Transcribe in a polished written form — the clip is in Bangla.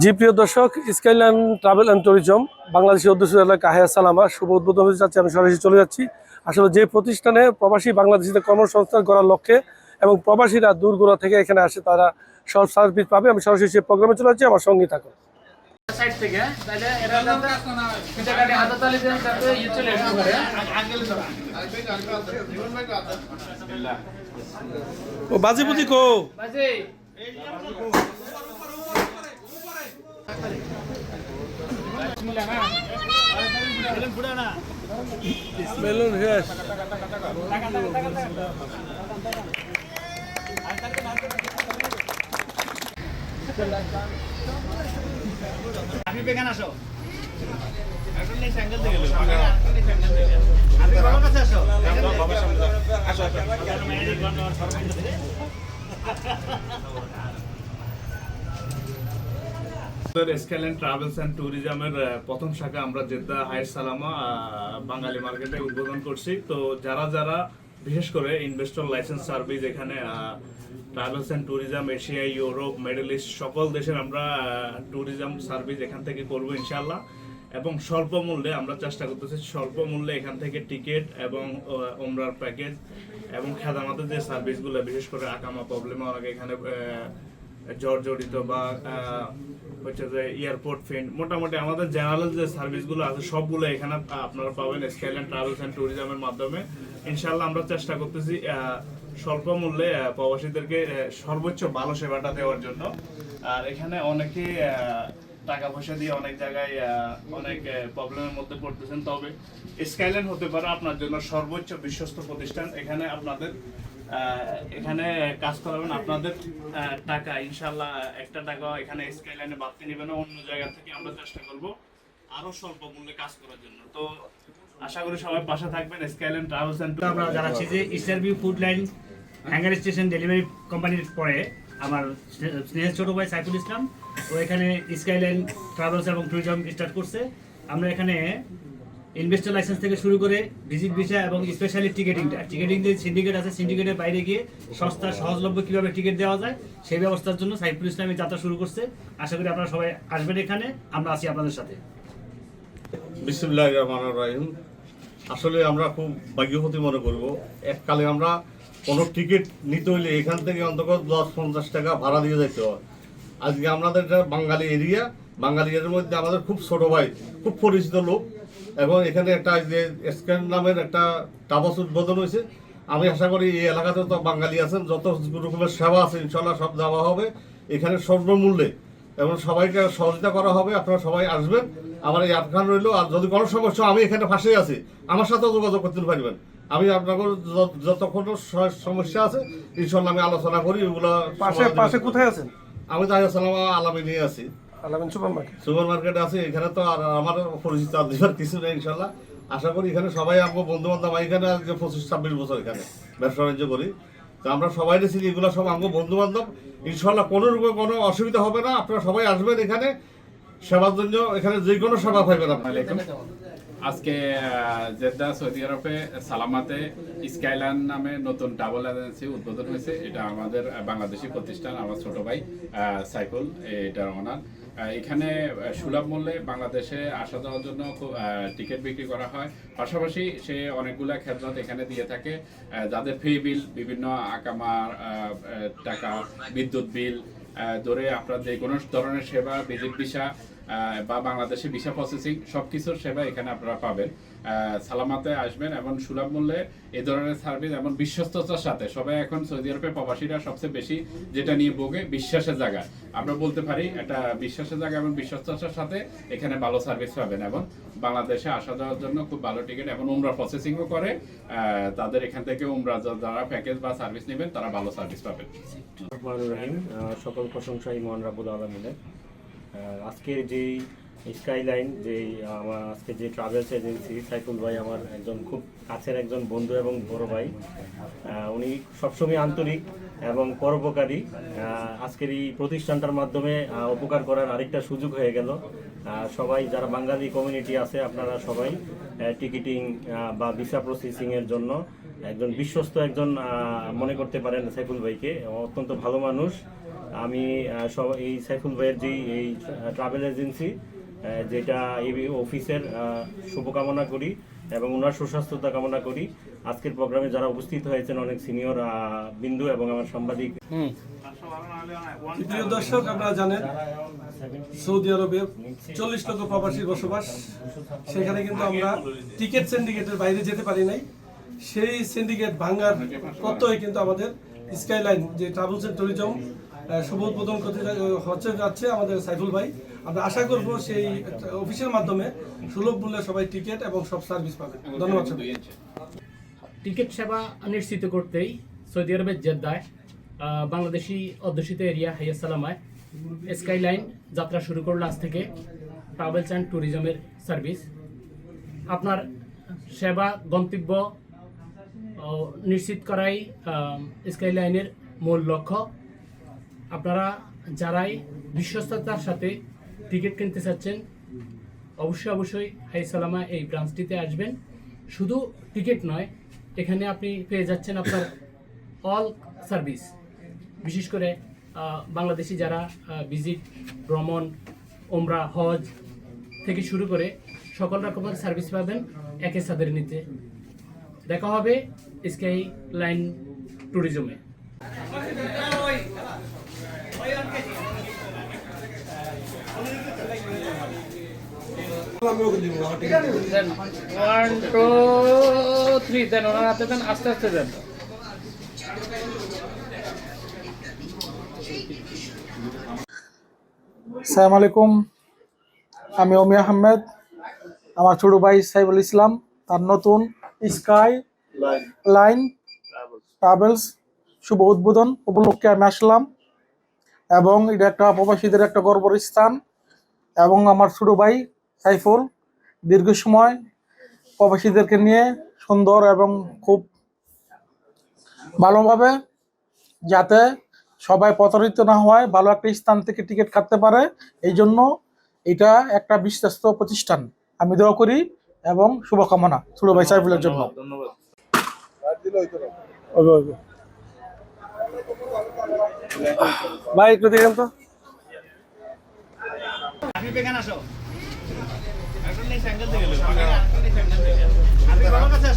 জি প্রিয় দর্শক, স্কাইল্যান্ড ট্রাভেল অ্যান্ড ট্যুরিজম বাংলাদেশের অধ্যক্ষ এলাকা কাহিয়া সালামা শুভ উদ্বোধন হতে যাচ্ছে। আমি সরাসরি চলে যাচ্ছি আসলে যে প্রতিষ্ঠানে প্রবাসী বাংলাদেশিদের কর্মসংস্থান করার লক্ষ্যে এবং প্রবাসীরা দূরগোড়া থেকে এখানে আসে, তারা সব সার্ভিস পাবে। আমি সরাসরি সেই প্রোগ্রামে চলে যাচ্ছি, আমার সঙ্গেই থাকুন। সাইড থেকে তাহলে এরা যাতে পিটাকাটি হাততালি দেন যাতে চলে আসতে পারে আঙ্কেল ধরা ও বাজিপুতি কো বাজে মেলুন হেস আমি বেগান আসো এখন নেই স্যাঙ্গেল থেকে গেল আমি বাবার কাছে আসো বাবার সামনে আসো স্কাইল্যান্ড ট্রাভেলস অ্যান্ড ট্যুরিজমের প্রথম শাখা আমরা জেদ্দা হায়ার সালামা বাঙালি মার্কেটে উদ্বোধন করছি। তো যারা যারা বিশেষ করে ইনভেস্টর লাইসেন্স সার্ভিস এখানে travels and tourism Asia, Europe, middle east সকল দেশের আমরা ট্যুরিজম সার্ভিস এখান থেকে করবো ইনশাআল্লাহ। এবং স্বল্প মূল্যে আমরা চেষ্টা করতেছি স্বল্প মূল্যে এখান থেকে টিকিট এবং ওমরার প্যাকেজ এবং খেদামাতের যে সার্ভিসগুলো, বিশেষ করে আকামা প্রবলেমে অনেকে এখানে জর্জরিত বা হচ্ছে যে এয়ারপোর্ট ফিন, মোটামুটি আমাদের জেনারেল যে সার্ভিসগুলো আছে সবগুলো এখানে আপনারা পাবেন স্কাইল্যান্ড ট্রাভেলস অ্যান্ড ট্যুরিজমের মাধ্যমে ইনশাআল্লাহ। আমরা চেষ্টা করতেছি স্বল্প মূল্যে প্রবাসীদেরকে সর্বোচ্চ ভালো সেবাটা দেওয়ার জন্য। আর এখানে অনেকে টাকা পয়সা দিয়ে অনেক জায়গায় অনেক প্রবলেমের মধ্যে পড়তেছেন, তবে স্কাইল্যান্ড হতে পারে আপনার জন্য সর্বোচ্চ বিশ্বস্ত প্রতিষ্ঠান। এখানে আপনাদের এখানে কাজ করাবেন, আপনাদের টাকা ইনশাল্লাহ একটা টাকা এখানে স্কাইল্যান্ডে বাড়তি নেবেন না। অন্য জায়গা থেকে আমরা চেষ্টা করব আরো স্বল্প মূল্যে কাজ করার জন্য। তো আশা করি সবাই পাশে থাকবেন। স্কাইল্যান্ড ট্রাভেলস এন্ড আমরা জানাচ্ছি যে interview food line hangar station delivery কোম্পানির পরে আমার স্নেহের ছোট ভাই সাইফুল ইসলাম ও এখানে স্কাইল্যান্ড ট্রাভেলস এবং ট্যুরিজম স্টার্ট করছে। আমরা এখানে ইনভেস্টর লাইসেন্স থেকে শুরু করে ভিজিট ভিসা এবং স্পেশালি টিকিটিং যে সিন্ডিকেট আছে, সিন্ডিকেটের বাইরে গিয়ে সস্তা সহজলভ্য কীভাবে টিকিট দেওয়া যায় সেই ব্যবস্থার জন্য সাইফুল ইসলামের যাত্রা শুরু করছে। আশা করি আপনারা সবাই আসবেন এখানে, আমরা আছি আপনাদের সাথে। বিসমিল্লাহির রহমানির রহিম। আসলে আমরা খুব ভাগ্যবতী মনে করব, এককালে আমরা কোনো টিকিট নিতে হইলে এখান থেকে অন্তত 10-50 টাকা ভাড়া দিয়ে যেতে হয়। আজকে আমাদের বাঙালি এরিয়ার মধ্যে আমাদের খুব ছোট ভাই, খুব পরিচিত লোক, এবং এখানে একটা যে স্ক্যান নামের একটা টাবাস উদ্বোধন হয়েছে। আমি আশা করি এই এলাকাতে তো বাঙালি আছেন, যত রকমের সেবা আছে ইনশাল্লাহ সব দেওয়া হবে এখানে স্বল্পমূল্যে, এবং সবাইকে সহযোগিতা করা হবে। আপনারা সবাই আসবেন, আমার এই আটখান রইল। আর যদি কোনো সমস্যা, আমি এখানে পাশেই আছি, আমার সাথেও যোগাযোগ করতে পারবেন। আমি আপনাকে যতক্ষণ সমস্যা আছে ইনশাল্লাহ আমি আলোচনা করি ওগুলো। পাশে কোথায় আছেন? আমি তো আলামে নিয়ে আছি, আলামিন সুপার মার্কেটে আছে। এখানে তো আর আমার পরিচিত আর কিছু নেই ইনশাল্লাহ। আশা করি এখানে সবাই আমার বন্ধু বান্ধব, এখানে আজকে 25-26 বছর এখানে ব্যবসা বাণিজ্য করি। তো আমরা সবাই চিনি, এগুলো সব আমার বন্ধু বান্ধব। ইনশাল্লাহ কোনো রকম কোনো অসুবিধা হবে না। আপনারা সবাই আসবেন এখানে সেবার জন্য, এখানে যে কোনো সেবা পাইবেন আপনারা। আজকে জেদ্দা সৌদি আরবে সালামাতে স্কাইল্যান্ড নামে নতুন ট্রাভেল এজেন্সি উদ্বোধন হয়েছে। এটা আমাদের বাংলাদেশি প্রতিষ্ঠান, আমার ছোট ভাই সাইফুল এটা ওনার। এখানে সুলভ মূল্যে বাংলাদেশে আসা যাওয়ার জন্য টিকিট বিক্রি করা হয়, পাশাপাশি সে অনেকগুলো খেদমত এখানে দিয়ে থাকে। যাদের ফি বিল, বিভিন্ন আকামার টাকা, বিদ্যুৎ বিল ধরে আপনার যে কোনো ধরনের সেবা, ভিজিট ভিসা বা বাংলাদেশে ভিসা প্রসেসিং সব কিছুর সেবা এখানে আপনারা পাবেন। সালামাতে আসবেন এবং সুলভ মূল্যে এই ধরনের সার্ভিস এবং বিশ্বস্ততার সাথে। সবাই এখন সৌদি আরবে প্রবাসীরা সবচেয়ে বেশি যেটা নিয়ে ভোগে, বিশ্বাসের জায়গা আমরা বলতে পারি, একটা বিশ্বাসের জায়গা এবং বিশ্বস্ততার সাথে এখানে ভালো সার্ভিস পাবেন। এবং বাংলাদেশে আসা যাওয়ার জন্য খুব ভালো টিকিট এবং উমরা প্রসেসিংও করে। তাদের এখান থেকে উমরা যারা প্যাকেজ বা সার্ভিস নেবেন তারা ভালো সার্ভিস পাবেন। সকল প্রশংসা ইমান রাব্বুল আলামিনের। আজকে যেই স্কাইলাইন আমার আজকে যে ট্রাভেলস এজেন্সি, সাইফুল ভাই আমার একজন খুব কাছের একজন বন্ধু এবং বড় ভাই। উনি সবসময় আন্তরিক এবং পরোপকারী। আজকের এই প্রতিষ্ঠানটার মাধ্যমে উপকার করার আরেকটা সুযোগ হয়ে গেল। সবাই যারা বাঙালি কমিউনিটি আছে আপনারা সবাই টিকিটিং বা ভিসা প্রসেসিংয়ের জন্য একজন বিশ্বস্ত একজন মনে করতে পারেন সাইফুল ভাইকে। অত্যন্ত ভালো মানুষ আমি এই সাইফুল ভাইয়ের যে এই ট্রাভেল এজেন্সি যেটা এই অফিসের শুভকামনা করি এবং ওনার সুস্বাস্থ্যতা কামনা করি। আজকের প্রোগ্রামে যারা উপস্থিত হয়েছেন অনেক সিনিয়র বিন্দু এবং আমার সাংবাদিক। প্রিয় দর্শক, আপনারা জানেন সৌদি আরবে 40 লক্ষ প্রবাসীর বসবাস। সেখানে কিন্তু আমরা টিকিট সিন্ডিকেটের বাইরে যেতে পারি নাই। সেই সিন্ডিকেট ভাঙার প্রত্যয় কিন্তু আমাদের স্কাইলাইন যে ট্রাভেলস এন্ড ট্যুরিজম শুভ উদ্বোধন করতে যাচ্ছে আমাদের সাইফুল ভাই। আমরা আশা করব সেই অফিসের মাধ্যমে সুলভ মূল্যে সবাই টিকিট এবং সব সার্ভিস পাবে। ধন্যবাদ। টিকিট সেবা নিশ্চিত করতেই সৌদি আরবের জেদ্দায় বাংলাদেশি অধ্যুষিত এরিয়া হাইয়া সালামায় স্কাইলাইন যাত্রা শুরু করলো আজ থেকে ট্রাভেলস অ্যান্ড ট্যুরিজমের সার্ভিস। আপনার সেবা গন্তব্য নিশ্চিত করাই স্কাইলাইনের মূল লক্ষ্য। আপনারা যারাই বিশ্বস্ততার সাথে টিকিট কিনতে চাচ্ছেন অবশ্যই হাইয়া সালামা এই ব্রাঞ্চটিতে আসবেন। শুধু টিকিট নয়, এখানে আপনি পেয়ে যাচ্ছেন আপনার অল সার্ভিস। বিশেষ করে বাংলাদেশি যারা ভিজিট, ভ্রমণ, ওমরা, হজ থেকে শুরু করে সকল রকমের সার্ভিস পাবেন একই ছাদের নিচে। দেখা হবে স্কাই লাইন ট্যুরিজমে। দেন 1 2 3 দেন ওনার হাতে দেন, আস্তে আস্তে দেন। আসসালামু আলাইকুম, আমি অমি আহমেদ। আমার ছোট ভাই সাইফুল ইসলাম তার নতুন স্কাই লাইন ট্রাভেলস শুভ উদ্বোধন উপলক্ষে আমি আসলাম এবং এটা একটা প্রবাসীদের একটা গর্বের স্থান। এবং আমার ছোট ভাই সাইফুল দীর্ঘ সময় প্রবাসীদেরকে নিয়ে সুন্দর এবং খুব ভালোভাবে যাতে সবাই প্রতারিত না হয়, ভালো একটা স্থান থেকে টিকিট কাটতে পারে, এই জন্য এটা একটা বিশ্বস্ত প্রতিষ্ঠান। আমি দোয়া করি এবং শুভকামনা ছোট ভাই সাইফুলের জন্য। ধন্যবাদ। ভাই একটু দেখেন তো। আপনি বেগান আসো। এখন নেই স্যাঙ্গেল থেকে গেল। আপনি বাবার কাছে